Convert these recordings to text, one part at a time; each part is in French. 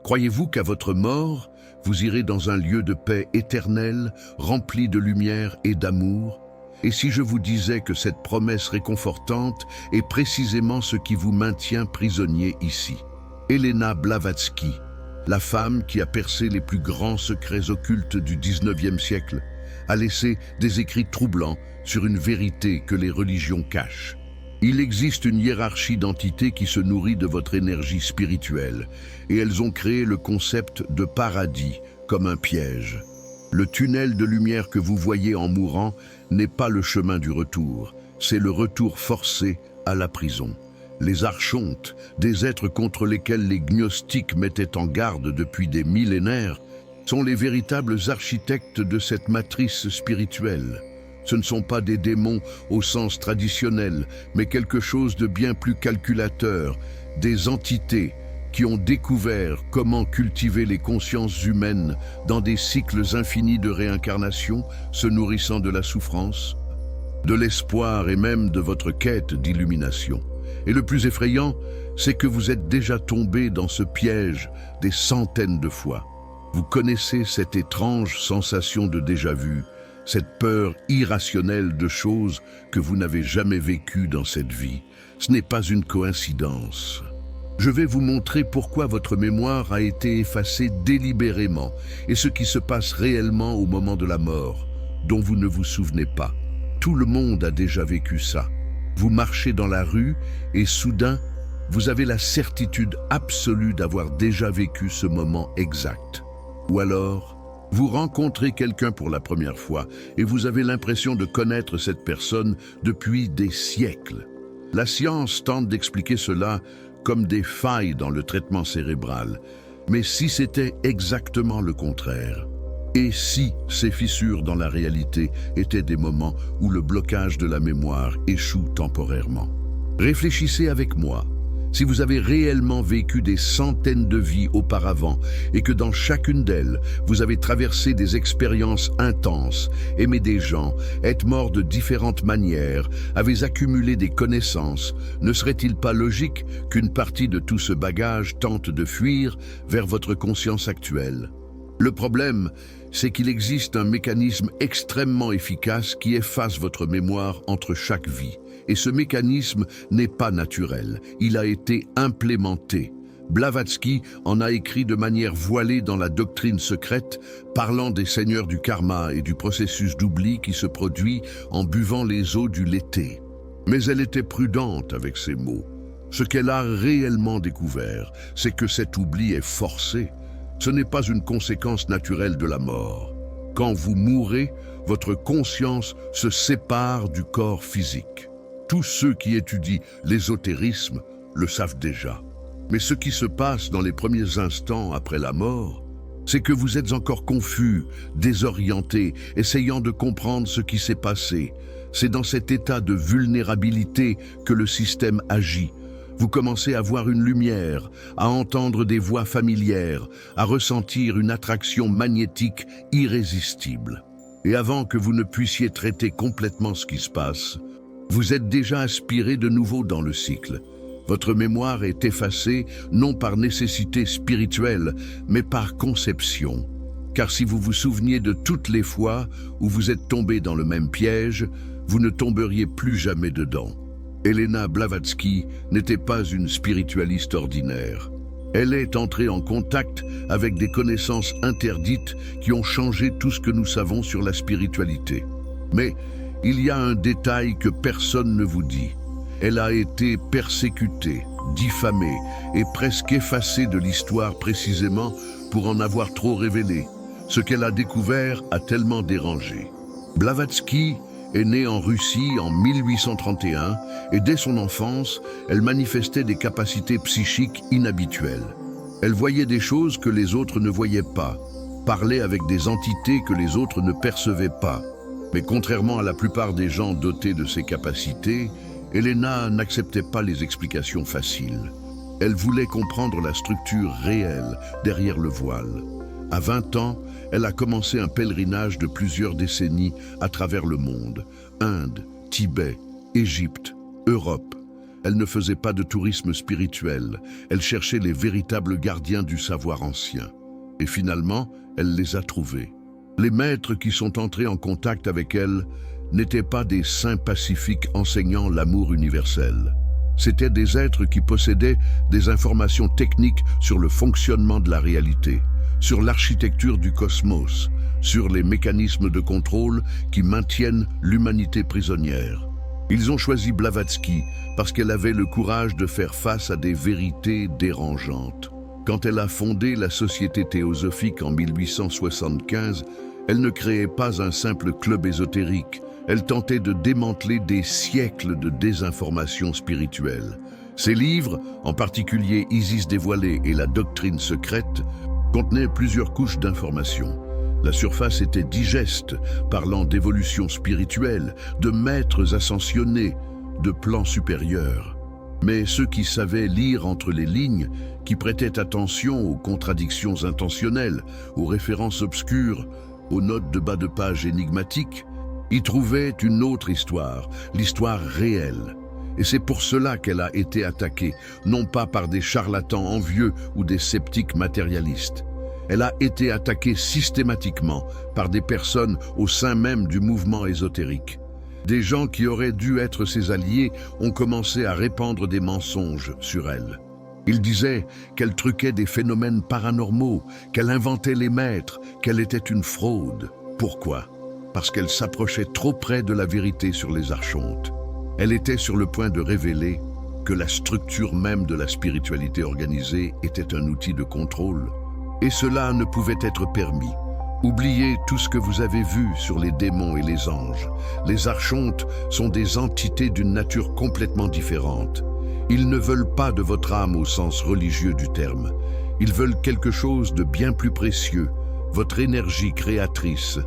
Croyez-vous qu'à votre mort, vous irez dans un lieu de paix éternelle, rempli de lumière et d'amour? Et si je vous disais que cette promesse réconfortante est précisément ce qui vous maintient prisonnier ici? Elena Blavatsky, la femme qui a percé les plus grands secrets occultes du 19e siècle, a laissé des écrits troublants sur une vérité que les religions cachent. Il existe une hiérarchie d'entités qui se nourrit de votre énergie spirituelle, et elles ont créé le concept de paradis comme un piège. Le tunnel de lumière que vous voyez en mourant n'est pas le chemin du retour, c'est le retour forcé à la prison. Les archontes, des êtres contre lesquels les gnostiques mettaient en garde depuis des millénaires, sont les véritables architectes de cette matrice spirituelle. Ce ne sont pas des démons au sens traditionnel, mais quelque chose de bien plus calculateur, des entités qui ont découvert comment cultiver les consciences humaines dans des cycles infinis de réincarnation, se nourrissant de la souffrance, de l'espoir et même de votre quête d'illumination. Et le plus effrayant, c'est que vous êtes déjà tombé dans ce piège des centaines de fois. Vous connaissez cette étrange sensation de déjà-vu, cette peur irrationnelle de choses que vous n'avez jamais vécues dans cette vie. Ce n'est pas une coïncidence. Je vais vous montrer pourquoi votre mémoire a été effacée délibérément et ce qui se passe réellement au moment de la mort, dont vous ne vous souvenez pas. Tout le monde a déjà vécu ça. Vous marchez dans la rue et soudain, vous avez la certitude absolue d'avoir déjà vécu ce moment exact. Ou alors, vous rencontrez quelqu'un pour la première fois et vous avez l'impression de connaître cette personne depuis des siècles. La science tente d'expliquer cela comme des failles dans le traitement cérébral. Mais si c'était exactement le contraire? Et si ces fissures dans la réalité étaient des moments où le blocage de la mémoire échoue temporairement? Réfléchissez avec moi. Si vous avez réellement vécu des centaines de vies auparavant et que dans chacune d'elles, vous avez traversé des expériences intenses, aimé des gens, êtes mort de différentes manières, avez accumulé des connaissances, ne serait-il pas logique qu'une partie de tout ce bagage tente de fuir vers votre conscience actuelle? Le problème, c'est qu'il existe un mécanisme extrêmement efficace qui efface votre mémoire entre chaque vie. Et ce mécanisme n'est pas naturel, il a été implémenté. Blavatsky en a écrit de manière voilée dans la doctrine secrète, parlant des seigneurs du karma et du processus d'oubli qui se produit en buvant les eaux du Léthé. Mais elle était prudente avec ces mots. Ce qu'elle a réellement découvert, c'est que cet oubli est forcé. Ce n'est pas une conséquence naturelle de la mort. Quand vous mourrez, votre conscience se sépare du corps physique. Tous ceux qui étudient l'ésotérisme le savent déjà. Mais ce qui se passe dans les premiers instants après la mort, c'est que vous êtes encore confus, désorienté, essayant de comprendre ce qui s'est passé. C'est dans cet état de vulnérabilité que le système agit. Vous commencez à voir une lumière, à entendre des voix familières, à ressentir une attraction magnétique irrésistible. Et avant que vous ne puissiez traiter complètement ce qui se passe, vous êtes déjà aspiré de nouveau dans le cycle. Votre mémoire est effacée non par nécessité spirituelle, mais par conception. Car si vous vous souveniez de toutes les fois où vous êtes tombé dans le même piège, vous ne tomberiez plus jamais dedans. Elena Blavatsky n'était pas une spiritualiste ordinaire. Elle est entrée en contact avec des connaissances interdites qui ont changé tout ce que nous savons sur la spiritualité. Mais il y a un détail que personne ne vous dit. Elle a été persécutée, diffamée et presque effacée de l'histoire précisément pour en avoir trop révélé. Ce qu'elle a découvert a tellement dérangé. Blavatsky est née en Russie en 1831 et dès son enfance, elle manifestait des capacités psychiques inhabituelles. Elle voyait des choses que les autres ne voyaient pas, parlait avec des entités que les autres ne percevaient pas. Mais contrairement à la plupart des gens dotés de ces capacités, Elena n'acceptait pas les explications faciles. Elle voulait comprendre la structure réelle derrière le voile. À 20 ans, elle a commencé un pèlerinage de plusieurs décennies à travers le monde. Inde, Tibet, Égypte, Europe. Elle ne faisait pas de tourisme spirituel, elle cherchait les véritables gardiens du savoir ancien. Et finalement, elle les a trouvés. Les maîtres qui sont entrés en contact avec elle n'étaient pas des saints pacifiques enseignant l'amour universel. C'étaient des êtres qui possédaient des informations techniques sur le fonctionnement de la réalité, sur l'architecture du cosmos, sur les mécanismes de contrôle qui maintiennent l'humanité prisonnière. Ils ont choisi Blavatsky parce qu'elle avait le courage de faire face à des vérités dérangeantes. Quand elle a fondé la Société théosophique en 1875, elle ne créait pas un simple club ésotérique. Elle tentait de démanteler des siècles de désinformation spirituelle. Ses livres, en particulier Isis dévoilée et la doctrine secrète, contenaient plusieurs couches d'informations. La surface était digeste, parlant d'évolution spirituelle, de maîtres ascensionnés, de plans supérieurs. Mais ceux qui savaient lire entre les lignes, qui prêtaient attention aux contradictions intentionnelles, aux références obscures, aux notes de bas de page énigmatiques, y trouvaient une autre histoire, l'histoire réelle. Et c'est pour cela qu'elle a été attaquée, non pas par des charlatans envieux ou des sceptiques matérialistes. Elle a été attaquée systématiquement par des personnes au sein même du mouvement ésotérique. Des gens qui auraient dû être ses alliés ont commencé à répandre des mensonges sur elle. Ils disaient qu'elle truquait des phénomènes paranormaux, qu'elle inventait les maîtres, qu'elle était une fraude. Pourquoi ? Parce qu'elle s'approchait trop près de la vérité sur les archontes. Elle était sur le point de révéler que la structure même de la spiritualité organisée était un outil de contrôle. Et cela ne pouvait être permis. Oubliez tout ce que vous avez vu sur les démons et les anges. Les archontes sont des entités d'une nature complètement différente. Ils ne veulent pas de votre âme au sens religieux du terme. Ils veulent quelque chose de bien plus précieux, votre énergie créatrice,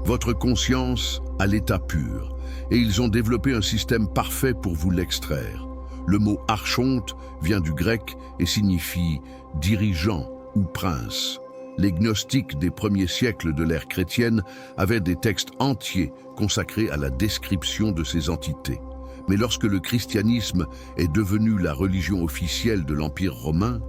votre conscience à l'état pur. Et ils ont développé un système parfait pour vous l'extraire. Le mot archonte vient du grec et signifie dirigeant ou prince. Les gnostiques des premiers siècles de l'ère chrétienne avaient des textes entiers consacrés à la description de ces entités. Mais lorsque le christianisme est devenu la religion officielle de l'Empire romain,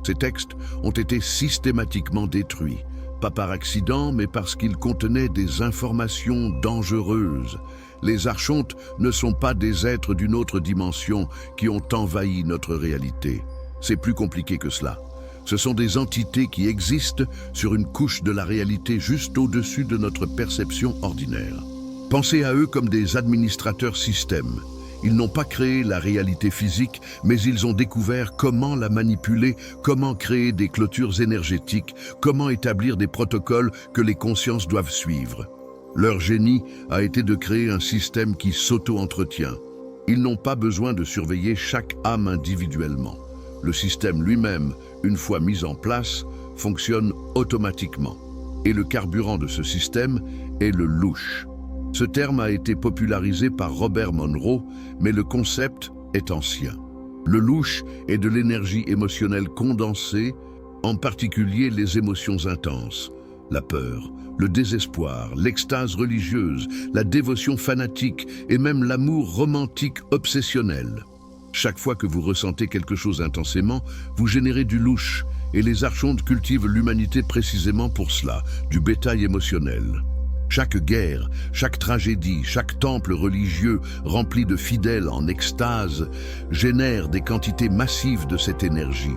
ces textes ont été systématiquement détruits, pas par accident, mais parce qu'ils contenaient des informations dangereuses. Les archontes ne sont pas des êtres d'une autre dimension qui ont envahi notre réalité. C'est plus compliqué que cela. Ce sont des entités qui existent sur une couche de la réalité juste au-dessus de notre perception ordinaire. Pensez à eux comme des administrateurs systèmes. Ils n'ont pas créé la réalité physique, mais ils ont découvert comment la manipuler, comment créer des clôtures énergétiques, comment établir des protocoles que les consciences doivent suivre. Leur génie a été de créer un système qui s'auto-entretient. Ils n'ont pas besoin de surveiller chaque âme individuellement. Le système lui-même, une fois mis en place, fonctionne automatiquement. Et le carburant de ce système est le louche. Ce terme a été popularisé par Robert Monroe, mais le concept est ancien. Le louche est de l'énergie émotionnelle condensée, en particulier les émotions intenses, la peur, le désespoir, l'extase religieuse, la dévotion fanatique et même l'amour romantique obsessionnel. Chaque fois que vous ressentez quelque chose intensément, vous générez du louche, et les archontes cultivent l'humanité précisément pour cela, du bétail émotionnel. Chaque guerre, chaque tragédie, chaque temple religieux rempli de fidèles en extase génère des quantités massives de cette énergie,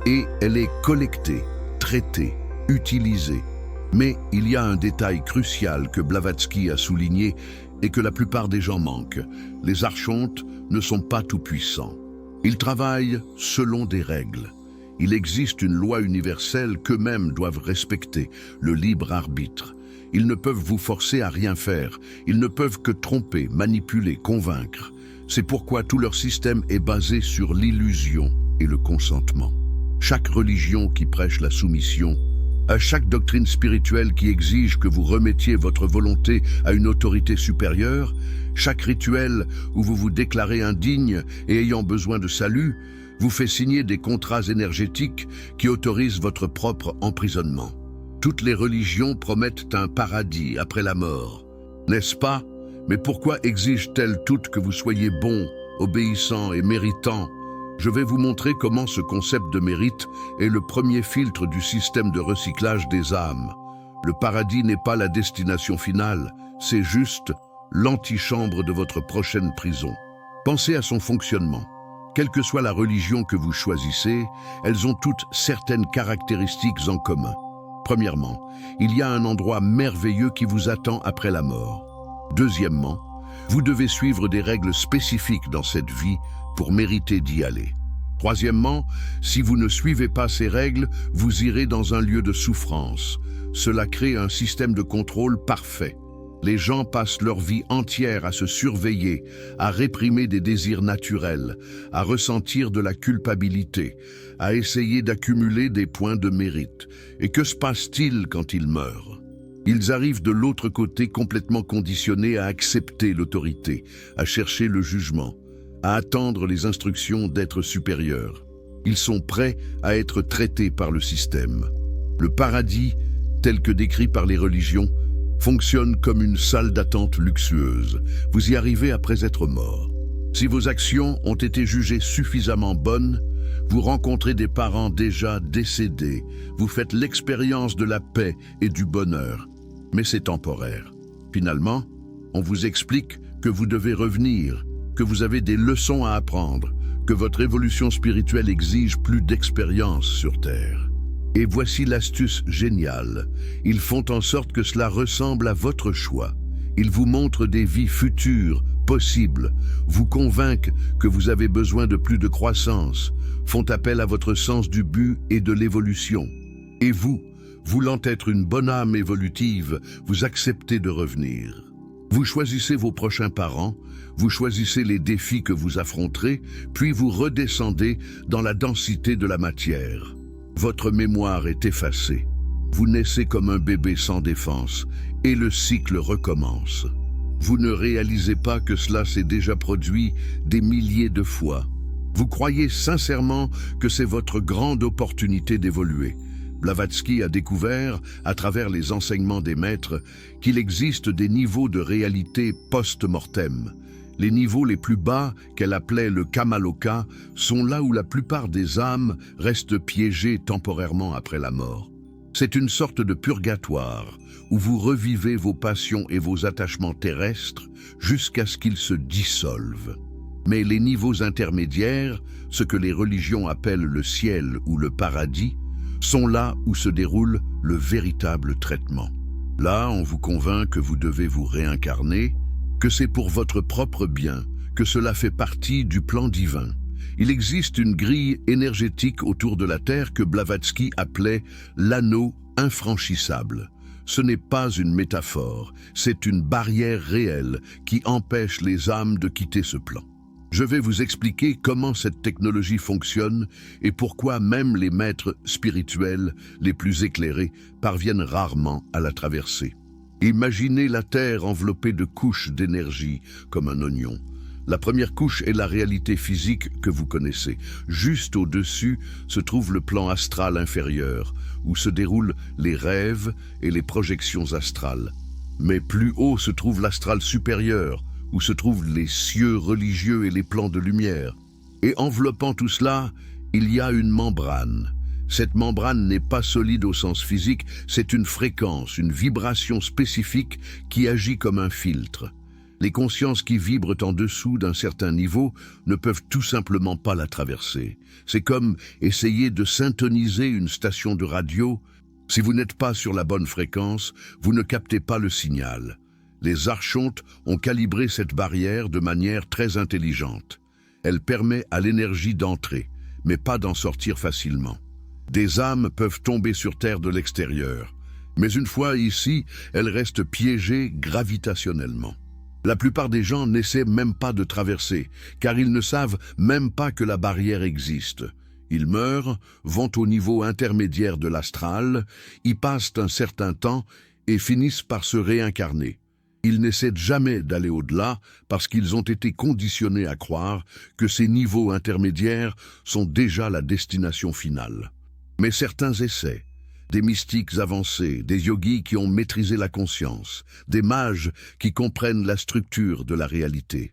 et elle est collectée, traitée, utilisée. Mais il y a un détail crucial que Blavatsky a souligné et que la plupart des gens manquent. Les archontes ne sont pas tout-puissants. Ils travaillent selon des règles. Il existe une loi universelle qu'eux-mêmes doivent respecter, le libre arbitre. Ils ne peuvent vous forcer à rien faire. Ils ne peuvent que tromper, manipuler, convaincre. C'est pourquoi tout leur système est basé sur l'illusion et le consentement. Chaque religion qui prêche la soumission, à chaque doctrine spirituelle qui exige que vous remettiez votre volonté à une autorité supérieure, chaque rituel où vous vous déclarez indigne et ayant besoin de salut, vous fait signer des contrats énergétiques qui autorisent votre propre emprisonnement. Toutes les religions promettent un paradis après la mort, n'est-ce pas? Mais pourquoi exigent-elles toutes que vous soyez bon obéissant et méritant. Je vais vous montrer comment ce concept de mérite est le premier filtre du système de recyclage des âmes. Le paradis n'est pas la destination finale, c'est juste l'antichambre de votre prochaine prison. Pensez à son fonctionnement. Quelle que soit la religion que vous choisissez, elles ont toutes certaines caractéristiques en commun. Premièrement, il y a un endroit merveilleux qui vous attend après la mort. Deuxièmement, vous devez suivre des règles spécifiques dans cette vie pour mériter d'y aller. Troisièmement, si vous ne suivez pas ces règles, vous irez dans un lieu de souffrance. Cela crée un système de contrôle parfait. Les gens passent leur vie entière à se surveiller, à réprimer des désirs naturels, à ressentir de la culpabilité, à essayer d'accumuler des points de mérite. Et que se passe-t-il quand ils meurent? Ils arrivent de l'autre côté complètement conditionnés à accepter l'autorité, à chercher le jugement, à attendre les instructions d'êtres supérieurs. Ils sont prêts à être traités par le système. Le paradis, tel que décrit par les religions, fonctionne comme une salle d'attente luxueuse. Vous y arrivez après être mort. Si vos actions ont été jugées suffisamment bonnes, vous rencontrez des parents déjà décédés. Vous faites l'expérience de la paix et du bonheur. Mais c'est temporaire. Finalement, on vous explique que vous devez revenir, que vous avez des leçons à apprendre, que votre évolution spirituelle exige plus d'expérience sur Terre. Et voici l'astuce géniale. Ils font en sorte que cela ressemble à votre choix. Ils vous montrent des vies futures, possibles, vous convainquent que vous avez besoin de plus de croissance, font appel à votre sens du but et de l'évolution. Et vous, voulant être une bonne âme évolutive, vous acceptez de revenir. Vous choisissez vos prochains parents, vous choisissez les défis que vous affronterez, puis vous redescendez dans la densité de la matière. Votre mémoire est effacée. Vous naissez comme un bébé sans défense et le cycle recommence. Vous ne réalisez pas que cela s'est déjà produit des milliers de fois. Vous croyez sincèrement que c'est votre grande opportunité d'évoluer. Blavatsky a découvert, à travers les enseignements des maîtres, qu'il existe des niveaux de réalité post-mortem. Les niveaux les plus bas, qu'elle appelait le Kamaloka, sont là où la plupart des âmes restent piégées temporairement après la mort. C'est une sorte de purgatoire, où vous revivez vos passions et vos attachements terrestres jusqu'à ce qu'ils se dissolvent. Mais les niveaux intermédiaires, ce que les religions appellent le ciel ou le paradis, sont là où se déroule le véritable traitement. Là, on vous convainc que vous devez vous réincarner, que c'est pour votre propre bien, que cela fait partie du plan divin. Il existe une grille énergétique autour de la Terre que Blavatsky appelait l'anneau infranchissable. Ce n'est pas une métaphore, c'est une barrière réelle qui empêche les âmes de quitter ce plan. Je vais vous expliquer comment cette technologie fonctionne et pourquoi même les maîtres spirituels les plus éclairés parviennent rarement à la traverser. Imaginez la Terre enveloppée de couches d'énergie comme un oignon. La première couche est la réalité physique que vous connaissez. Juste au-dessus se trouve le plan astral inférieur, où se déroulent les rêves et les projections astrales. Mais plus haut se trouve l'astral supérieur, où se trouvent les cieux religieux et les plans de lumière. Et enveloppant tout cela, il y a une membrane. Cette membrane n'est pas solide au sens physique, c'est une fréquence, une vibration spécifique qui agit comme un filtre. Les consciences qui vibrent en dessous d'un certain niveau ne peuvent tout simplement pas la traverser. C'est comme essayer de syntoniser une station de radio. Si vous n'êtes pas sur la bonne fréquence, vous ne captez pas le signal. Les archontes ont calibré cette barrière de manière très intelligente. Elle permet à l'énergie d'entrer, mais pas d'en sortir facilement. Des âmes peuvent tomber sur Terre de l'extérieur, mais une fois ici, elles restent piégées gravitationnellement. La plupart des gens n'essaient même pas de traverser, car ils ne savent même pas que la barrière existe. Ils meurent, vont au niveau intermédiaire de l'astral, y passent un certain temps et finissent par se réincarner. Ils n'essaient jamais d'aller au-delà parce qu'ils ont été conditionnés à croire que ces niveaux intermédiaires sont déjà la destination finale. Mais certains essaient. Des mystiques avancés, des yogis qui ont maîtrisé la conscience, des mages qui comprennent la structure de la réalité.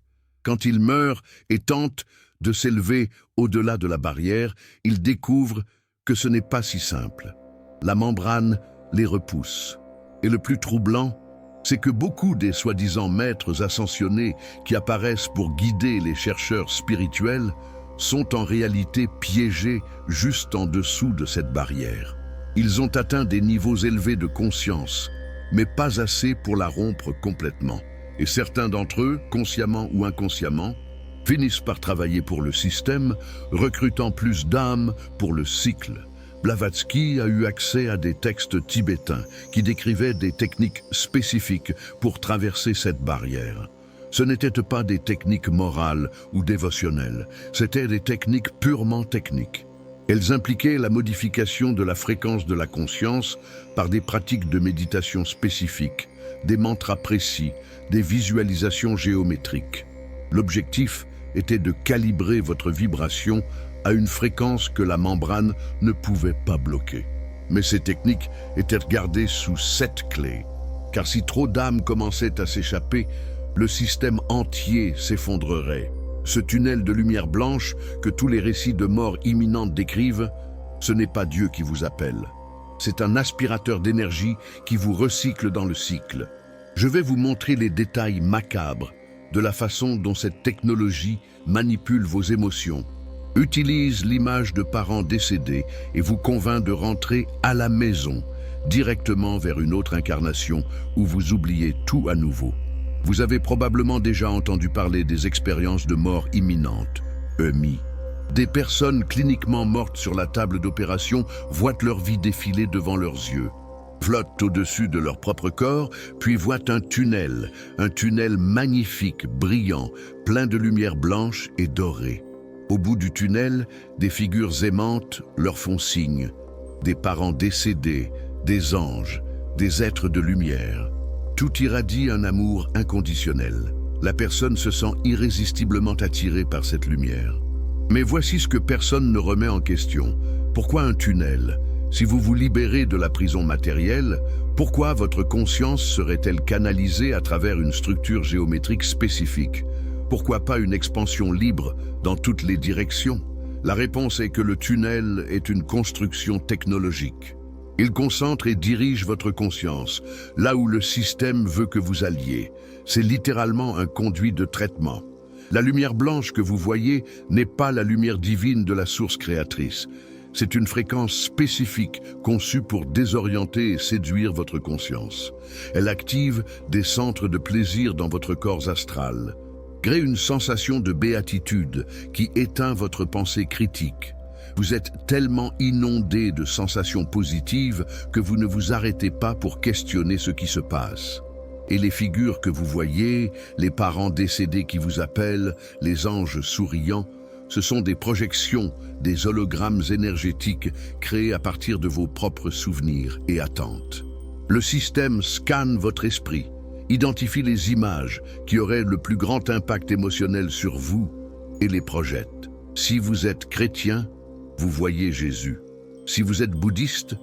Quand ils meurent et tentent de s'élever au-delà de la barrière, ils découvrent que ce n'est pas si simple. La membrane les repousse. Et le plus troublant, c'est que beaucoup des soi-disant maîtres ascensionnés qui apparaissent pour guider les chercheurs spirituels sont en réalité piégés juste en dessous de cette barrière. Ils ont atteint des niveaux élevés de conscience, mais pas assez pour la rompre complètement. Et certains d'entre eux, consciemment ou inconsciemment, finissent par travailler pour le système, recrutant plus d'âmes pour le cycle. Blavatsky a eu accès à des textes tibétains qui décrivaient des techniques spécifiques pour traverser cette barrière. Ce n'étaient pas des techniques morales ou dévotionnelles, c'étaient des techniques purement techniques. Elles impliquaient la modification de la fréquence de la conscience par des pratiques de méditation spécifiques, des mantras précis, des visualisations géométriques. L'objectif était de calibrer votre vibration à une fréquence que la membrane ne pouvait pas bloquer. Mais ces techniques étaient gardées sous 7 clés, car si trop d'âmes commençaient à s'échapper, le système entier s'effondrerait. Ce tunnel de lumière blanche que tous les récits de mort imminente décrivent, ce n'est pas Dieu qui vous appelle. C'est un aspirateur d'énergie qui vous recycle dans le cycle. Je vais vous montrer les détails macabres de la façon dont cette technologie manipule vos émotions, utilise l'image de parents décédés et vous convainc de rentrer à la maison, directement vers une autre incarnation où vous oubliez tout à nouveau. Vous avez probablement déjà entendu parler des expériences de mort imminente, EMI. Des personnes cliniquement mortes sur la table d'opération voient leur vie défiler devant leurs yeux, flottent au-dessus de leur propre corps, puis voient un tunnel magnifique, brillant, plein de lumière blanche et dorée. Au bout du tunnel, des figures aimantes leur font signe, des parents décédés, des anges, des êtres de lumière. Tout irradie un amour inconditionnel. La personne se sent irrésistiblement attirée par cette lumière. Mais voici ce que personne ne remet en question. Pourquoi un tunnel? Si vous vous libérez de la prison matérielle, pourquoi votre conscience serait-elle canalisée à travers une structure géométrique spécifique? Pourquoi pas une expansion libre dans toutes les directions? La réponse est que le tunnel est une construction technologique. Il concentre et dirige votre conscience, là où le système veut que vous alliez. C'est littéralement un conduit de traitement. La lumière blanche que vous voyez n'est pas la lumière divine de la source créatrice. C'est une fréquence spécifique conçue pour désorienter et séduire votre conscience. Elle active des centres de plaisir dans votre corps astral, crée une sensation de béatitude qui éteint votre pensée critique. Vous êtes tellement inondé de sensations positives que vous ne vous arrêtez pas pour questionner ce qui se passe. Et les figures que vous voyez, les parents décédés qui vous appellent, les anges souriants, ce sont des projections, des hologrammes énergétiques créés à partir de vos propres souvenirs et attentes. Le système scanne votre esprit, identifie les images qui auraient le plus grand impact émotionnel sur vous et les projette. Si vous êtes chrétien, vous voyez Jésus. Si vous êtes bouddhiste,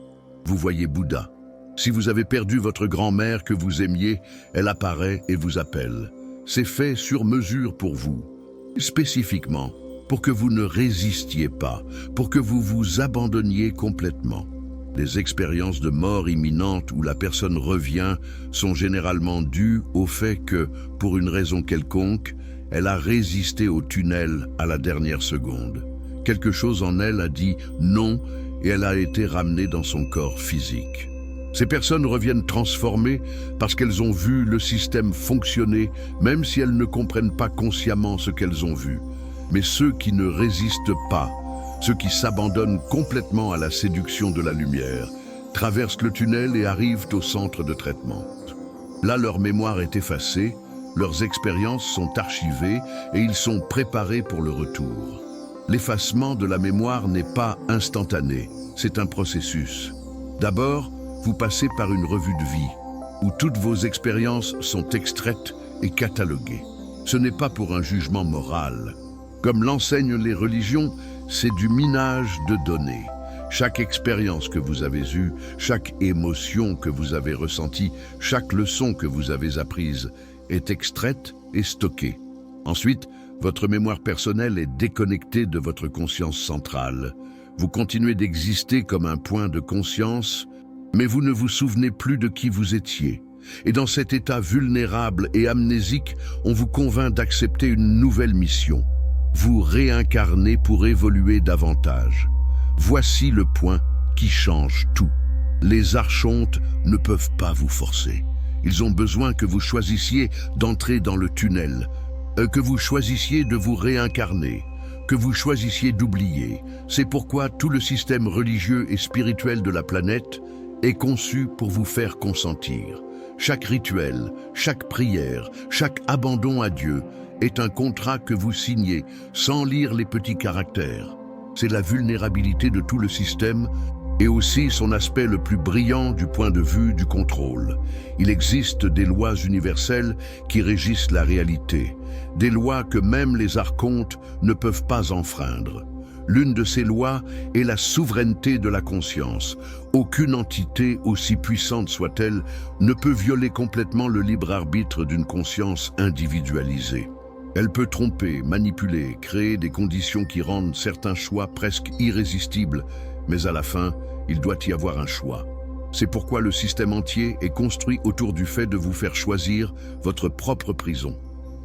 vous voyez Bouddha. Si vous avez perdu votre grand-mère que vous aimiez, elle apparaît et vous appelle. C'est fait sur mesure pour vous, spécifiquement, pour que vous ne résistiez pas, pour que vous vous abandonniez complètement. Les expériences de mort imminente où la personne revient sont généralement dues au fait que, pour une raison quelconque, elle a résisté au tunnel à la dernière seconde. Quelque chose en elle a dit non et elle a été ramenée dans son corps physique. Ces personnes reviennent transformées parce qu'elles ont vu le système fonctionner, même si elles ne comprennent pas consciemment ce qu'elles ont vu. Mais ceux qui ne résistent pas, ceux qui s'abandonnent complètement à la séduction de la lumière, traversent le tunnel et arrivent au centre de traitement. Là, leur mémoire est effacée, leurs expériences sont archivées et ils sont préparés pour le retour. L'effacement de la mémoire n'est pas instantané, c'est un processus. D'abord, vous passez par une revue de vie, où toutes vos expériences sont extraites et cataloguées. Ce n'est pas pour un jugement moral. Comme l'enseignent les religions, c'est du minage de données. Chaque expérience que vous avez eue, chaque émotion que vous avez ressentie, chaque leçon que vous avez apprise est extraite et stockée. Ensuite, votre mémoire personnelle est déconnectée de votre conscience centrale. Vous continuez d'exister comme un point de conscience, mais vous ne vous souvenez plus de qui vous étiez. Et dans cet état vulnérable et amnésique, on vous convainc d'accepter une nouvelle mission. Vous réincarnez pour évoluer davantage. Voici le point qui change tout. Les archontes ne peuvent pas vous forcer. Ils ont besoin que vous choisissiez d'entrer dans le tunnel, que vous choisissiez de vous réincarner, que vous choisissiez d'oublier. C'est pourquoi tout le système religieux et spirituel de la planète est conçu pour vous faire consentir. Chaque rituel, chaque prière, chaque abandon à Dieu est un contrat que vous signez sans lire les petits caractères. C'est la vulnérabilité de tout le système et aussi son aspect le plus brillant du point de vue du contrôle. Il existe des lois universelles qui régissent la réalité, des lois que même les archontes ne peuvent pas enfreindre. L'une de ces lois est la souveraineté de la conscience. Aucune entité, aussi puissante soit-elle, ne peut violer complètement le libre arbitre d'une conscience individualisée. Elle peut tromper, manipuler, créer des conditions qui rendent certains choix presque irrésistibles, mais à la fin, il doit y avoir un choix. C'est pourquoi le système entier est construit autour du fait de vous faire choisir votre propre prison.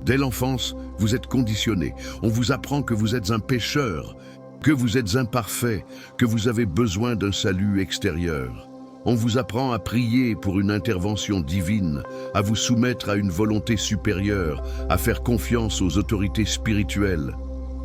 Dès l'enfance, vous êtes conditionné. On vous apprend que vous êtes un pécheur, que vous êtes imparfait, que vous avez besoin d'un salut extérieur. On vous apprend à prier pour une intervention divine, à vous soumettre à une volonté supérieure, à faire confiance aux autorités spirituelles.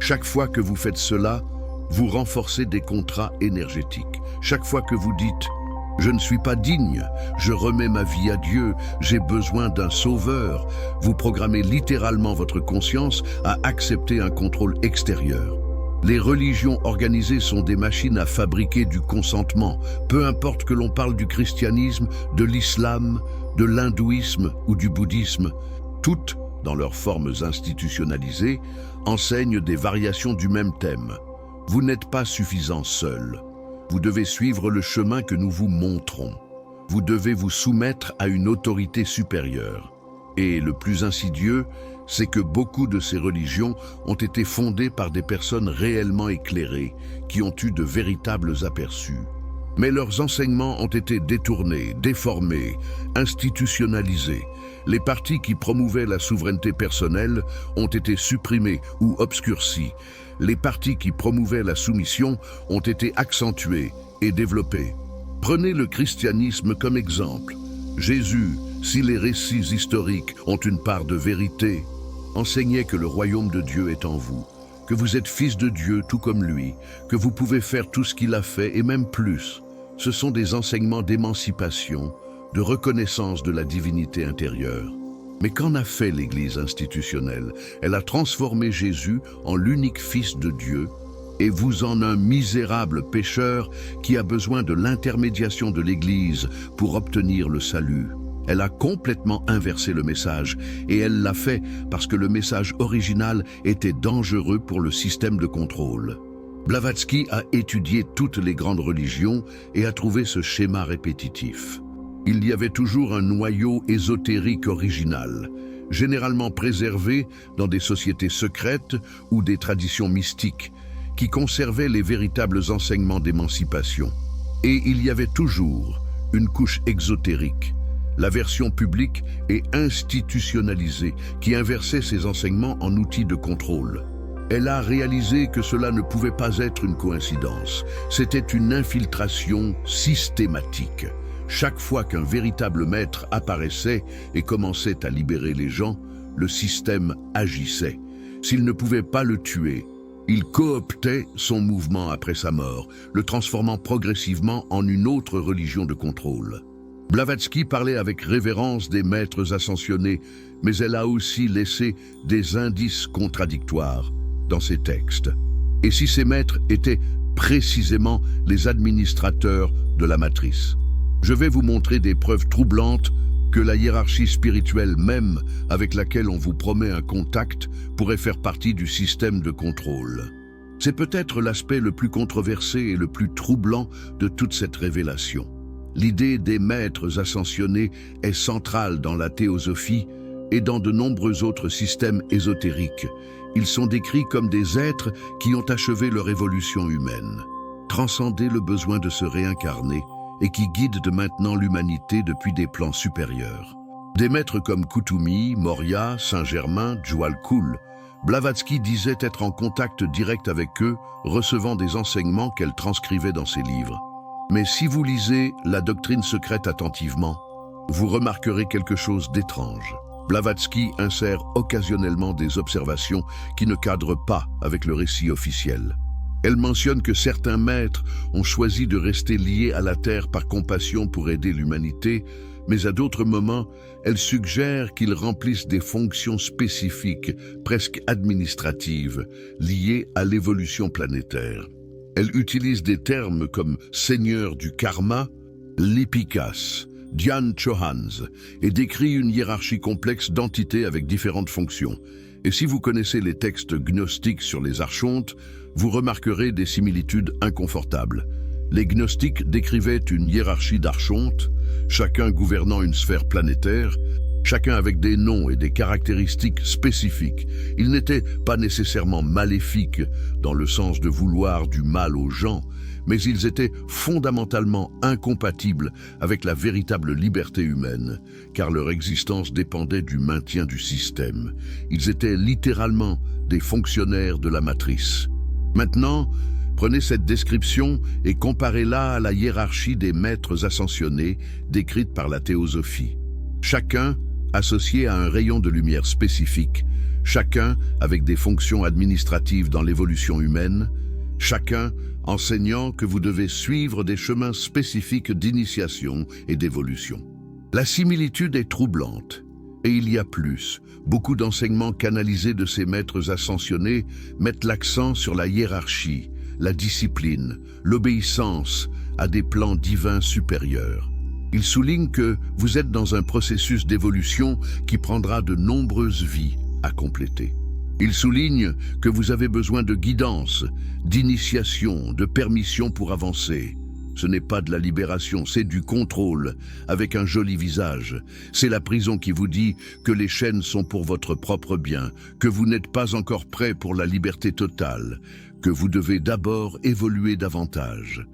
Chaque fois que vous faites cela, vous renforcez des contrats énergétiques. Chaque fois que vous dites « Je ne suis pas digne, je remets ma vie à Dieu, j'ai besoin d'un sauveur », vous programmez littéralement votre conscience à accepter un contrôle extérieur. Les religions organisées sont des machines à fabriquer du consentement, peu importe que l'on parle du christianisme, de l'islam, de l'hindouisme ou du bouddhisme. Toutes, dans leurs formes institutionnalisées, enseignent des variations du même thème. Vous n'êtes pas suffisant seul. Vous devez suivre le chemin que nous vous montrons. Vous devez vous soumettre à une autorité supérieure. Et le plus insidieux, c'est que beaucoup de ces religions ont été fondées par des personnes réellement éclairées, qui ont eu de véritables aperçus. Mais leurs enseignements ont été détournés, déformés, institutionnalisés. Les partis qui promouvaient la souveraineté personnelle ont été supprimés ou obscurcis. Les partis qui promouvaient la soumission ont été accentués et développés. Prenez le christianisme comme exemple. Jésus, si les récits historiques ont une part de vérité, enseignait que le royaume de Dieu est en vous, que vous êtes fils de Dieu tout comme lui, que vous pouvez faire tout ce qu'il a fait et même plus. Ce sont des enseignements d'émancipation, de reconnaissance de la divinité intérieure. Mais qu'en a fait l'Église institutionnelle? Elle a transformé Jésus en l'unique Fils de Dieu et vous en un misérable pécheur qui a besoin de l'intermédiation de l'Église pour obtenir le salut. Elle a complètement inversé le message et elle l'a fait parce que le message original était dangereux pour le système de contrôle. Blavatsky a étudié toutes les grandes religions et a trouvé ce schéma répétitif. Il y avait toujours un noyau ésotérique original, généralement préservé dans des sociétés secrètes ou des traditions mystiques, qui conservaient les véritables enseignements d'émancipation. Et il y avait toujours une couche exotérique, la version publique et institutionnalisée, qui inversait ces enseignements en outils de contrôle. Elle a réalisé que cela ne pouvait pas être une coïncidence, c'était une infiltration systématique. Chaque fois qu'un véritable maître apparaissait et commençait à libérer les gens, le système agissait. S'il ne pouvait pas le tuer, il cooptait son mouvement après sa mort, le transformant progressivement en une autre religion de contrôle. Blavatsky parlait avec révérence des maîtres ascensionnés, mais elle a aussi laissé des indices contradictoires dans ses textes. Et si ces maîtres étaient précisément les administrateurs de la matrice? Je vais vous montrer des preuves troublantes que la hiérarchie spirituelle même, avec laquelle on vous promet un contact, pourrait faire partie du système de contrôle. C'est peut-être l'aspect le plus controversé et le plus troublant de toute cette révélation. L'idée des maîtres ascensionnés est centrale dans la théosophie, et dans de nombreux autres systèmes ésotériques. Ils sont décrits comme des êtres qui ont achevé leur évolution humaine, transcendé le besoin de se réincarner et qui guident de maintenant l'humanité depuis des plans supérieurs. Des maîtres comme Kuthumi, Moria, Saint-Germain, Djwal-Khul, Blavatsky disait être en contact direct avec eux, recevant des enseignements qu'elle transcrivait dans ses livres. Mais si vous lisez la doctrine secrète attentivement, vous remarquerez quelque chose d'étrange. Blavatsky insère occasionnellement des observations qui ne cadrent pas avec le récit officiel. Elle mentionne que certains maîtres ont choisi de rester liés à la Terre par compassion pour aider l'humanité, mais à d'autres moments, elle suggère qu'ils remplissent des fonctions spécifiques, presque administratives, liées à l'évolution planétaire. Elle utilise des termes comme « seigneur du karma »,« lipikas », Dhyan Chohans, et décrit une hiérarchie complexe d'entités avec différentes fonctions. Et si vous connaissez les textes gnostiques sur les archontes, vous remarquerez des similitudes inconfortables. Les gnostiques décrivaient une hiérarchie d'archontes, chacun gouvernant une sphère planétaire, chacun avec des noms et des caractéristiques spécifiques. Ils n'étaient pas nécessairement maléfiques dans le sens de vouloir du mal aux gens, mais ils étaient fondamentalement incompatibles avec la véritable liberté humaine, car leur existence dépendait du maintien du système. Ils étaient littéralement des fonctionnaires de la matrice. Maintenant, prenez cette description et comparez-la à la hiérarchie des maîtres ascensionnés décrite par la théosophie. Chacun associé à un rayon de lumière spécifique, chacun avec des fonctions administratives dans l'évolution humaine, chacun enseignant que vous devez suivre des chemins spécifiques d'initiation et d'évolution. La similitude est troublante, et il y a plus. Beaucoup d'enseignements canalisés de ces maîtres ascensionnés mettent l'accent sur la hiérarchie, la discipline, l'obéissance à des plans divins supérieurs. Ils soulignent que vous êtes dans un processus d'évolution qui prendra de nombreuses vies à compléter. Il souligne que vous avez besoin de guidance, d'initiation, de permission pour avancer. Ce n'est pas de la libération, c'est du contrôle, avec un joli visage. C'est la prison qui vous dit que les chaînes sont pour votre propre bien, que vous n'êtes pas encore prêt pour la liberté totale, que vous devez d'abord évoluer davantage.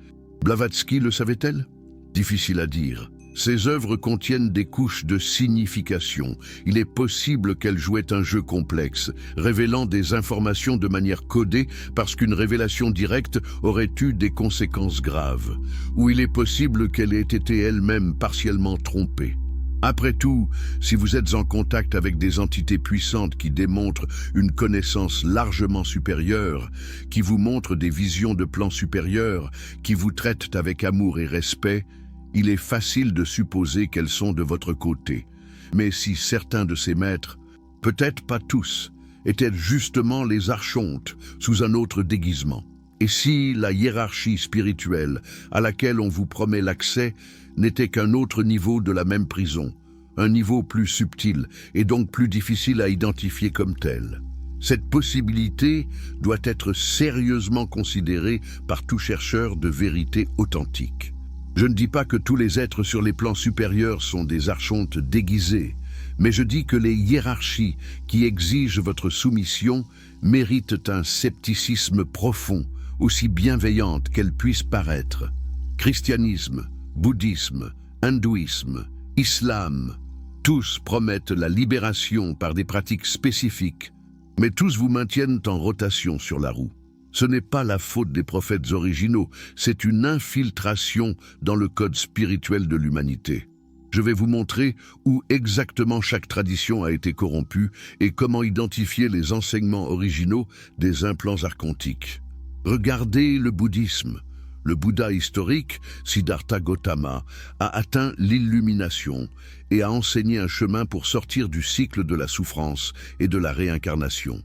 Blavatsky le savait-elle? Difficile à dire. Ses œuvres contiennent des couches de signification. Il est possible qu'elle jouait un jeu complexe, révélant des informations de manière codée parce qu'une révélation directe aurait eu des conséquences graves. Ou il est possible qu'elle ait été elle-même partiellement trompée. Après tout, si vous êtes en contact avec des entités puissantes qui démontrent une connaissance largement supérieure, qui vous montrent des visions de plans supérieurs, qui vous traitent avec amour et respect, il est facile de supposer qu'elles sont de votre côté. Mais si certains de ces maîtres, peut-être pas tous, étaient justement les archontes sous un autre déguisement, et si la hiérarchie spirituelle à laquelle on vous promet l'accès n'était qu'un autre niveau de la même prison, un niveau plus subtil et donc plus difficile à identifier comme tel. Cette possibilité doit être sérieusement considérée par tout chercheur de vérité authentique. Je ne dis pas que tous les êtres sur les plans supérieurs sont des archontes déguisés, mais je dis que les hiérarchies qui exigent votre soumission méritent un scepticisme profond, aussi bienveillante qu'elle puisse paraître. Christianisme, bouddhisme, hindouisme, islam, tous promettent la libération par des pratiques spécifiques, mais tous vous maintiennent en rotation sur la roue. Ce n'est pas la faute des prophètes originaux, c'est une infiltration dans le code spirituel de l'humanité. Je vais vous montrer où exactement chaque tradition a été corrompue et comment identifier les enseignements originaux des implants archontiques. Regardez le bouddhisme. Le Bouddha historique, Siddhartha Gautama, a atteint l'illumination et a enseigné un chemin pour sortir du cycle de la souffrance et de la réincarnation.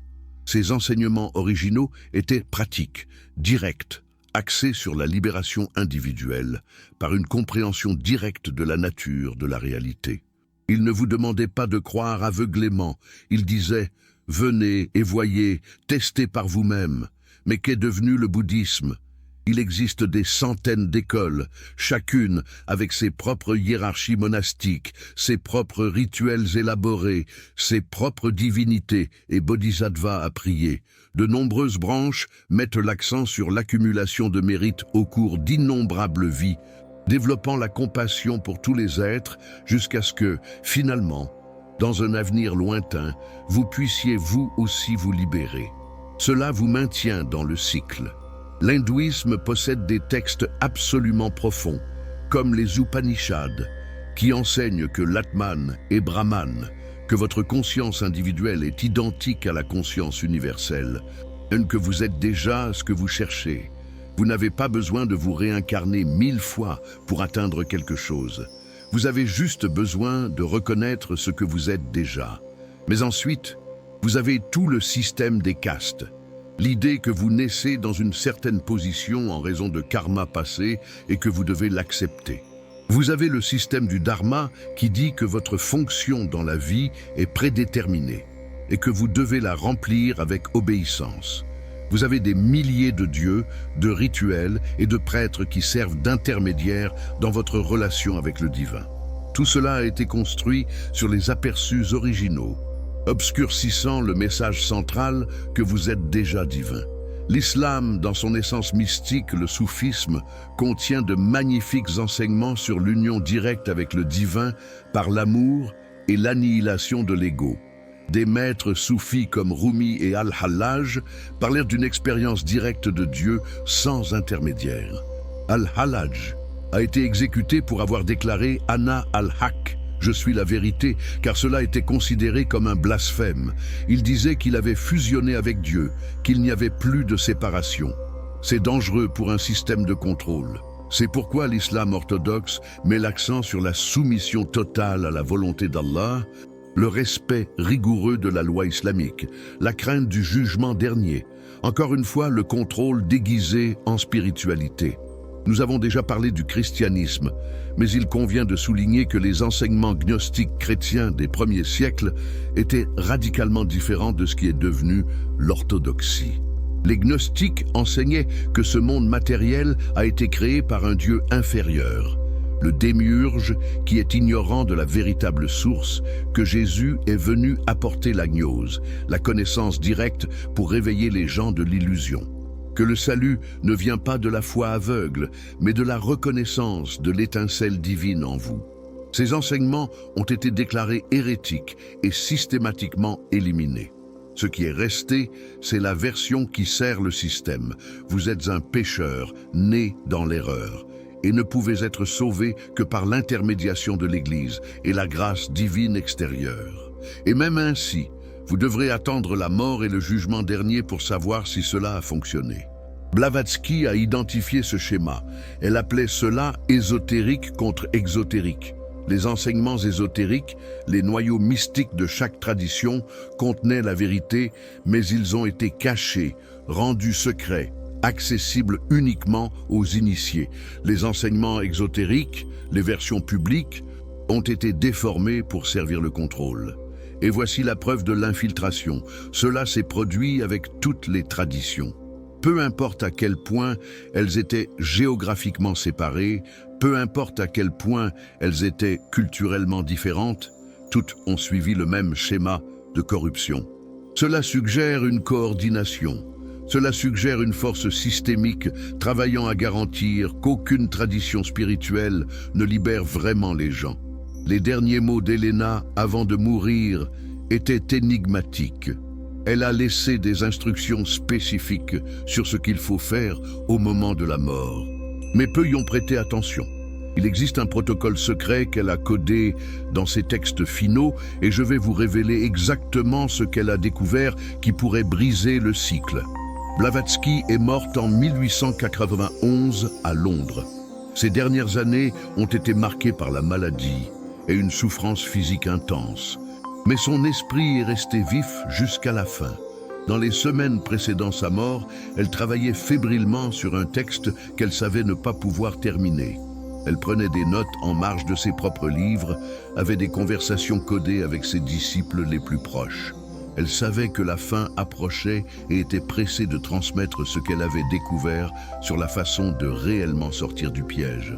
Ces enseignements originaux étaient pratiques, directs, axés sur la libération individuelle, par une compréhension directe de la nature de la réalité. Il ne vous demandait pas de croire aveuglément, il disait « Venez et voyez, testez par vous-même ». Mais qu'est devenu le bouddhisme? Il existe des centaines d'écoles, chacune avec ses propres hiérarchies monastiques, ses propres rituels élaborés, ses propres divinités et bodhisattvas à prier. De nombreuses branches mettent l'accent sur l'accumulation de mérites au cours d'innombrables vies, développant la compassion pour tous les êtres jusqu'à ce que, finalement, dans un avenir lointain, vous puissiez vous aussi vous libérer. Cela vous maintient dans le cycle. L'hindouisme possède des textes absolument profonds, comme les Upanishads, qui enseignent que l'Atman est Brahman, que votre conscience individuelle est identique à la conscience universelle, et que vous êtes déjà ce que vous cherchez. Vous n'avez pas besoin de vous réincarner 1000 fois pour atteindre quelque chose. Vous avez juste besoin de reconnaître ce que vous êtes déjà. Mais ensuite, vous avez tout le système des castes. L'idée que vous naissez dans une certaine position en raison de karma passé et que vous devez l'accepter. Vous avez le système du dharma qui dit que votre fonction dans la vie est prédéterminée et que vous devez la remplir avec obéissance. Vous avez des milliers de dieux, de rituels et de prêtres qui servent d'intermédiaires dans votre relation avec le divin. Tout cela a été construit sur les aperçus originaux, obscurcissant le message central que vous êtes déjà divin. L'islam, dans son essence mystique, le soufisme, contient de magnifiques enseignements sur l'union directe avec le divin par l'amour et l'annihilation de l'ego. Des maîtres soufis comme Rumi et Al-Hallaj parlèrent d'une expérience directe de Dieu sans intermédiaire. Al-Hallaj a été exécuté pour avoir déclaré « Ana al-Haq », je suis la vérité, car cela était considéré comme un blasphème. Il disait qu'il avait fusionné avec Dieu, qu'il n'y avait plus de séparation. C'est dangereux pour un système de contrôle. C'est pourquoi l'islam orthodoxe met l'accent sur la soumission totale à la volonté d'Allah, le respect rigoureux de la loi islamique, la crainte du jugement dernier, encore une fois le contrôle déguisé en spiritualité. Nous avons déjà parlé du christianisme, mais il convient de souligner que les enseignements gnostiques chrétiens des premiers siècles étaient radicalement différents de ce qui est devenu l'orthodoxie. Les gnostiques enseignaient que ce monde matériel a été créé par un Dieu inférieur, le démiurge qui est ignorant de la véritable source, que Jésus est venu apporter la gnose, la connaissance directe pour réveiller les gens de l'illusion. Que le salut ne vient pas de la foi aveugle, mais de la reconnaissance de l'étincelle divine en vous. Ces enseignements ont été déclarés hérétiques et systématiquement éliminés. Ce qui est resté, c'est la version qui sert le système. Vous êtes un pécheur, né dans l'erreur, et ne pouvez être sauvé que par l'intermédiation de l'Église et la grâce divine extérieure. Et même ainsi, vous devrez attendre la mort et le jugement dernier pour savoir si cela a fonctionné. Blavatsky a identifié ce schéma. Elle appelait cela ésotérique contre exotérique. Les enseignements ésotériques, les noyaux mystiques de chaque tradition, contenaient la vérité, mais ils ont été cachés, rendus secrets, accessibles uniquement aux initiés. Les enseignements exotériques, les versions publiques, ont été déformés pour servir le contrôle. Et voici la preuve de l'infiltration. Cela s'est produit avec toutes les traditions. Peu importe à quel point elles étaient géographiquement séparées, peu importe à quel point elles étaient culturellement différentes, toutes ont suivi le même schéma de corruption. Cela suggère une coordination. Cela suggère une force systémique travaillant à garantir qu'aucune tradition spirituelle ne libère vraiment les gens. Les derniers mots d'Helena avant de mourir étaient énigmatiques. Elle a laissé des instructions spécifiques sur ce qu'il faut faire au moment de la mort. Mais peu y ont prêté attention. Il existe un protocole secret qu'elle a codé dans ses textes finaux et je vais vous révéler exactement ce qu'elle a découvert qui pourrait briser le cycle. Blavatsky est morte en 1891 à Londres. Ses dernières années ont été marquées par la maladie et une souffrance physique intense. Mais son esprit est resté vif jusqu'à la fin. Dans les semaines précédant sa mort, elle travaillait fébrilement sur un texte qu'elle savait ne pas pouvoir terminer. Elle prenait des notes en marge de ses propres livres, avait des conversations codées avec ses disciples les plus proches. Elle savait que la fin approchait et était pressée de transmettre ce qu'elle avait découvert sur la façon de réellement sortir du piège.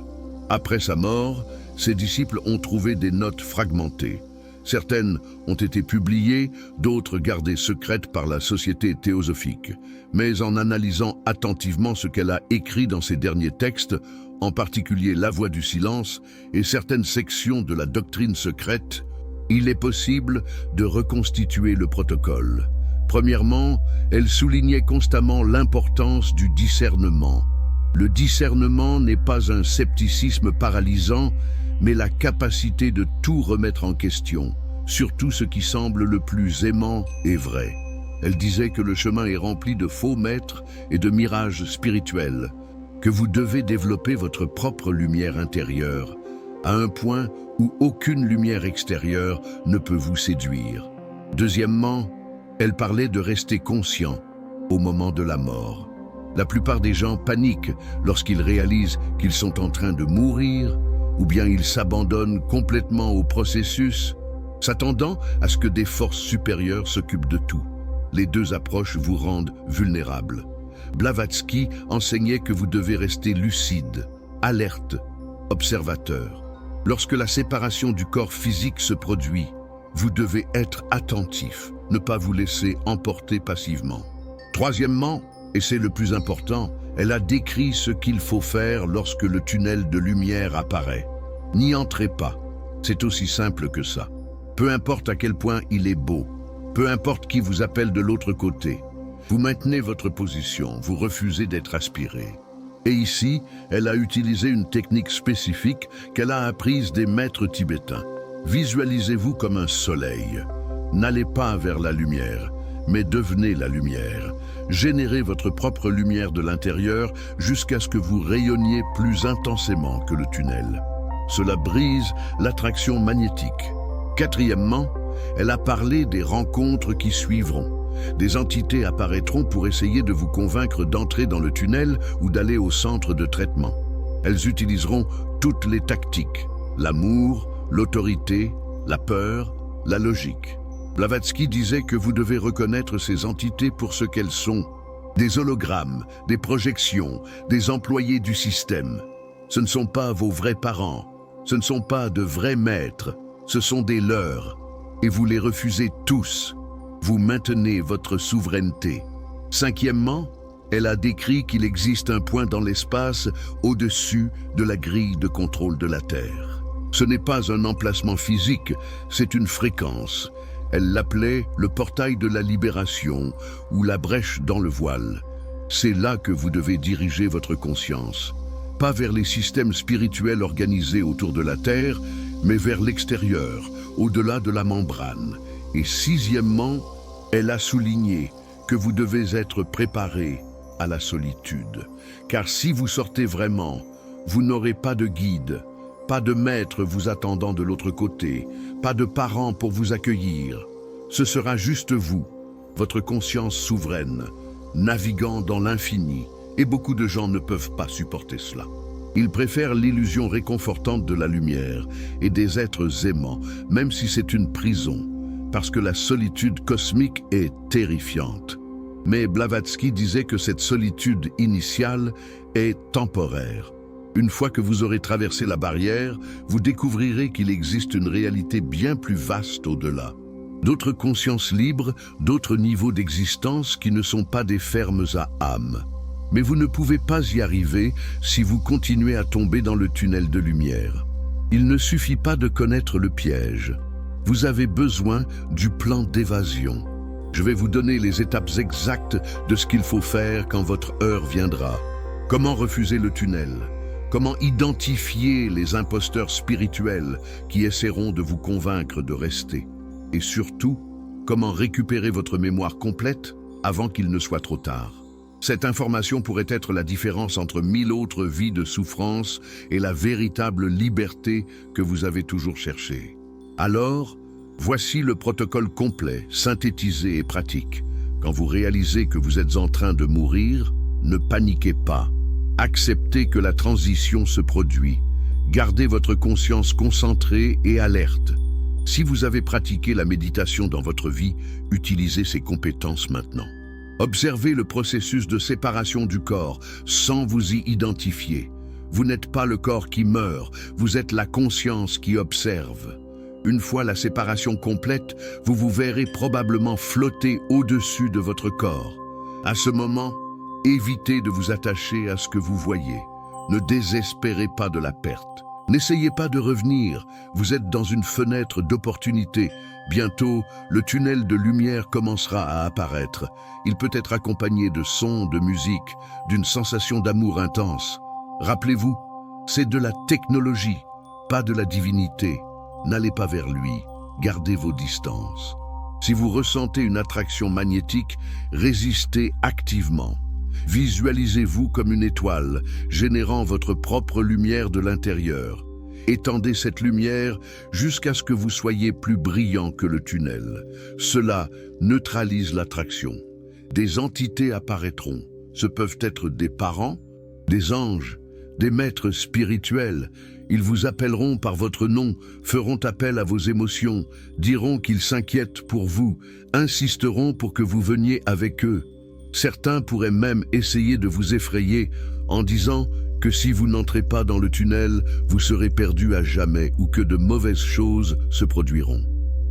Après sa mort, ses disciples ont trouvé des notes fragmentées. Certaines ont été publiées, d'autres gardées secrètes par la Société théosophique. Mais en analysant attentivement ce qu'elle a écrit dans ses derniers textes, en particulier La Voie du silence et certaines sections de la doctrine secrète, il est possible de reconstituer le protocole. Premièrement, elle soulignait constamment l'importance du discernement. Le discernement n'est pas un scepticisme paralysant, mais la capacité de tout remettre en question, surtout ce qui semble le plus aimant et vrai. Elle disait que le chemin est rempli de faux maîtres et de mirages spirituels, que vous devez développer votre propre lumière intérieure, à un point où aucune lumière extérieure ne peut vous séduire. Deuxièmement, elle parlait de rester conscient au moment de la mort. La plupart des gens paniquent lorsqu'ils réalisent qu'ils sont en train de mourir, ou bien ils s'abandonnent complètement au processus, s'attendant à ce que des forces supérieures s'occupent de tout. Les deux approches vous rendent vulnérables. Blavatsky enseignait que vous devez rester lucide, alerte, observateur. Lorsque la séparation du corps physique se produit, vous devez être attentif, ne pas vous laisser emporter passivement. Troisièmement, et c'est le plus important, elle a décrit ce qu'il faut faire lorsque le tunnel de lumière apparaît. N'y entrez pas, c'est aussi simple que ça. Peu importe à quel point il est beau, peu importe qui vous appelle de l'autre côté, vous maintenez votre position, vous refusez d'être aspiré. Et ici, elle a utilisé une technique spécifique qu'elle a apprise des maîtres tibétains. Visualisez-vous comme un soleil. N'allez pas vers la lumière, mais devenez la lumière. Générez votre propre lumière de l'intérieur jusqu'à ce que vous rayonniez plus intensément que le tunnel. Cela brise l'attraction magnétique. Quatrièmement, elle a parlé des rencontres qui suivront. Des entités apparaîtront pour essayer de vous convaincre d'entrer dans le tunnel ou d'aller au centre de traitement. Elles utiliseront toutes les tactiques, l'amour, l'autorité, la peur, la logique. Blavatsky disait que vous devez reconnaître ces entités pour ce qu'elles sont. Des hologrammes, des projections, des employés du système. Ce ne sont pas vos vrais parents, ce ne sont pas de vrais maîtres, ce sont des leurs. Et vous les refusez tous. Vous maintenez votre souveraineté. Cinquièmement, elle a décrit qu'il existe un point dans l'espace au-dessus de la grille de contrôle de la Terre. Ce n'est pas un emplacement physique, c'est une fréquence. Elle l'appelait le portail de la libération ou la brèche dans le voile. C'est là que vous devez diriger votre conscience. Pas vers les systèmes spirituels organisés autour de la Terre, mais vers l'extérieur, au-delà de la membrane. Et sixièmement, elle a souligné que vous devez être préparé à la solitude. Car si vous sortez vraiment, vous n'aurez pas de guide, pas de maître vous attendant de l'autre côté, pas de parents pour vous accueillir. Ce sera juste vous, votre conscience souveraine, naviguant dans l'infini, et beaucoup de gens ne peuvent pas supporter cela. Ils préfèrent l'illusion réconfortante de la lumière et des êtres aimants, même si c'est une prison, parce que la solitude cosmique est terrifiante. Mais Blavatsky disait que cette solitude initiale est temporaire. Une fois que vous aurez traversé la barrière, vous découvrirez qu'il existe une réalité bien plus vaste au-delà. D'autres consciences libres, d'autres niveaux d'existence qui ne sont pas des fermes à âme. Mais vous ne pouvez pas y arriver si vous continuez à tomber dans le tunnel de lumière. Il ne suffit pas de connaître le piège. Vous avez besoin du plan d'évasion. Je vais vous donner les étapes exactes de ce qu'il faut faire quand votre heure viendra. Comment refuser le tunnel? Comment identifier les imposteurs spirituels qui essaieront de vous convaincre de rester? Et surtout, comment récupérer votre mémoire complète avant qu'il ne soit trop tard? Cette information pourrait être la différence entre 1000 autres vies de souffrance et la véritable liberté que vous avez toujours cherchée. Alors, voici le protocole complet, synthétisé et pratique. Quand vous réalisez que vous êtes en train de mourir, ne paniquez pas. Acceptez que la transition se produit. Gardez votre conscience concentrée et alerte. Si vous avez pratiqué la méditation dans votre vie, utilisez ces compétences maintenant. Observez le processus de séparation du corps sans vous y identifier. Vous n'êtes pas le corps qui meurt, vous êtes la conscience qui observe. Une fois la séparation complète, vous vous verrez probablement flotter au-dessus de votre corps. À ce moment, évitez de vous attacher à ce que vous voyez. Ne désespérez pas de la perte. N'essayez pas de revenir, vous êtes dans une fenêtre d'opportunité. Bientôt, le tunnel de lumière commencera à apparaître. Il peut être accompagné de sons, de musique, d'une sensation d'amour intense. Rappelez-vous, c'est de la technologie, pas de la divinité. N'allez pas vers lui, gardez vos distances. Si vous ressentez une attraction magnétique, résistez activement. Visualisez-vous comme une étoile, générant votre propre lumière de l'intérieur. Étendez cette lumière jusqu'à ce que vous soyez plus brillant que le tunnel. Cela neutralise l'attraction. Des entités apparaîtront. Ce peuvent être des parents, des anges, des maîtres spirituels. Ils vous appelleront par votre nom, feront appel à vos émotions, diront qu'ils s'inquiètent pour vous, insisteront pour que vous veniez avec eux. Certains pourraient même essayer de vous effrayer en disant que si vous n'entrez pas dans le tunnel, vous serez perdu à jamais ou que de mauvaises choses se produiront.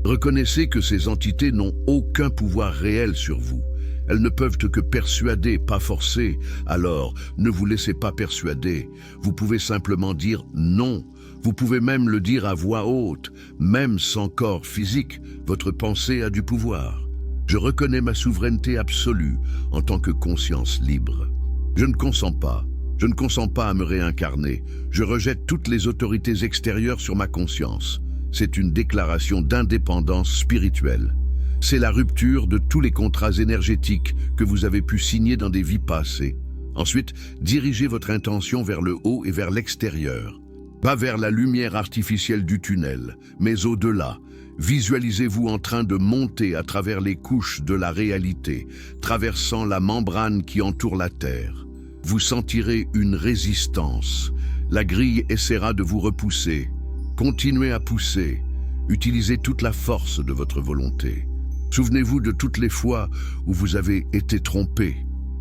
Reconnaissez que ces entités n'ont aucun pouvoir réel sur vous. Elles ne peuvent que persuader, pas forcer. Alors, ne vous laissez pas persuader. Vous pouvez simplement dire non. Vous pouvez même le dire à voix haute. Même sans corps physique, votre pensée a du pouvoir. Je reconnais ma souveraineté absolue en tant que conscience libre. Je ne consens pas. Je ne consens pas à me réincarner. Je rejette toutes les autorités extérieures sur ma conscience. C'est une déclaration d'indépendance spirituelle. C'est la rupture de tous les contrats énergétiques que vous avez pu signer dans des vies passées. Ensuite, dirigez votre intention vers le haut et vers l'extérieur. Pas vers la lumière artificielle du tunnel, mais au-delà. Visualisez-vous en train de monter à travers les couches de la réalité, traversant la membrane qui entoure la Terre. Vous sentirez une résistance. La grille essaiera de vous repousser. Continuez à pousser. Utilisez toute la force de votre volonté. Souvenez-vous de toutes les fois où vous avez été trompé.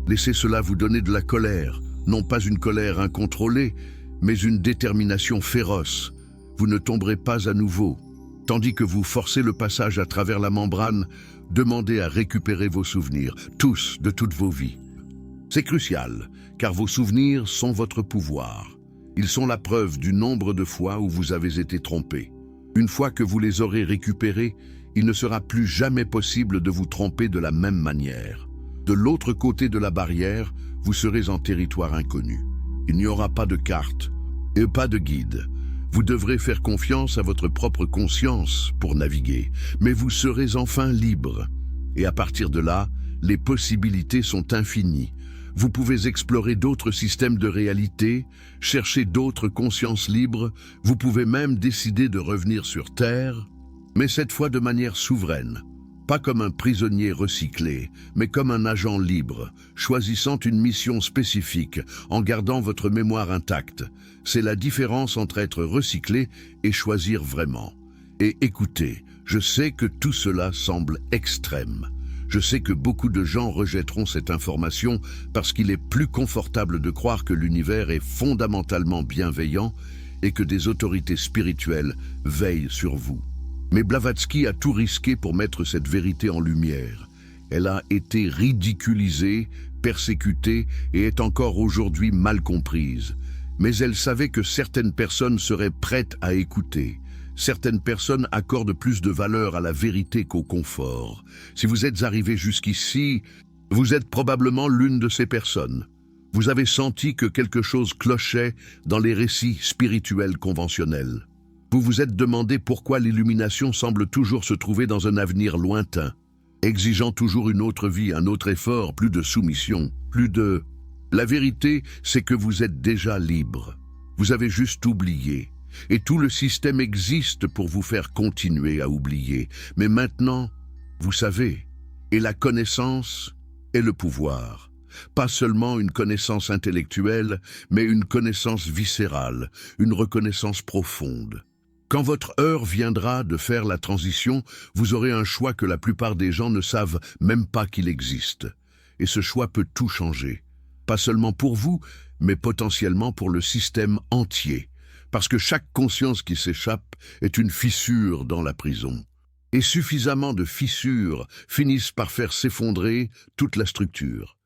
Laissez cela vous donner de la colère, non pas une colère incontrôlée, mais une détermination féroce. Vous ne tomberez pas à nouveau. Tandis que vous forcez le passage à travers la membrane, demandez à récupérer vos souvenirs, tous, de toutes vos vies. C'est crucial, car vos souvenirs sont votre pouvoir. Ils sont la preuve du nombre de fois où vous avez été trompé. Une fois que vous les aurez récupérés, il ne sera plus jamais possible de vous tromper de la même manière. De l'autre côté de la barrière, vous serez en territoire inconnu. Il n'y aura pas de carte et pas de guide. Vous devrez faire confiance à votre propre conscience pour naviguer, mais vous serez enfin libre. Et à partir de là, les possibilités sont infinies. Vous pouvez explorer d'autres systèmes de réalité, chercher d'autres consciences libres, vous pouvez même décider de revenir sur Terre, mais cette fois de manière souveraine. Pas comme un prisonnier recyclé, mais comme un agent libre, choisissant une mission spécifique, en gardant votre mémoire intacte. C'est la différence entre être recyclé et choisir vraiment. Et écoutez, je sais que tout cela semble extrême. Je sais que beaucoup de gens rejetteront cette information parce qu'il est plus confortable de croire que l'univers est fondamentalement bienveillant et que des autorités spirituelles veillent sur vous. Mais Blavatsky a tout risqué pour mettre cette vérité en lumière. Elle a été ridiculisée, persécutée et est encore aujourd'hui mal comprise. Mais elle savait que certaines personnes seraient prêtes à écouter. Certaines personnes accordent plus de valeur à la vérité qu'au confort. Si vous êtes arrivé jusqu'ici, vous êtes probablement l'une de ces personnes. Vous avez senti que quelque chose clochait dans les récits spirituels conventionnels. Vous vous êtes demandé pourquoi l'illumination semble toujours se trouver dans un avenir lointain, exigeant toujours une autre vie, un autre effort, plus de soumission, plus de... La vérité, c'est que vous êtes déjà libre. Vous avez juste oublié. Et tout le système existe pour vous faire continuer à oublier. Mais maintenant, vous savez, et la connaissance est le pouvoir. Pas seulement une connaissance intellectuelle, mais une connaissance viscérale, une reconnaissance profonde. Quand votre heure viendra de faire la transition, vous aurez un choix que la plupart des gens ne savent même pas qu'il existe. Et ce choix peut tout changer. Pas seulement pour vous, mais potentiellement pour le système entier. Parce que chaque conscience qui s'échappe est une fissure dans la prison. Et suffisamment de fissures finissent par faire s'effondrer toute la structure.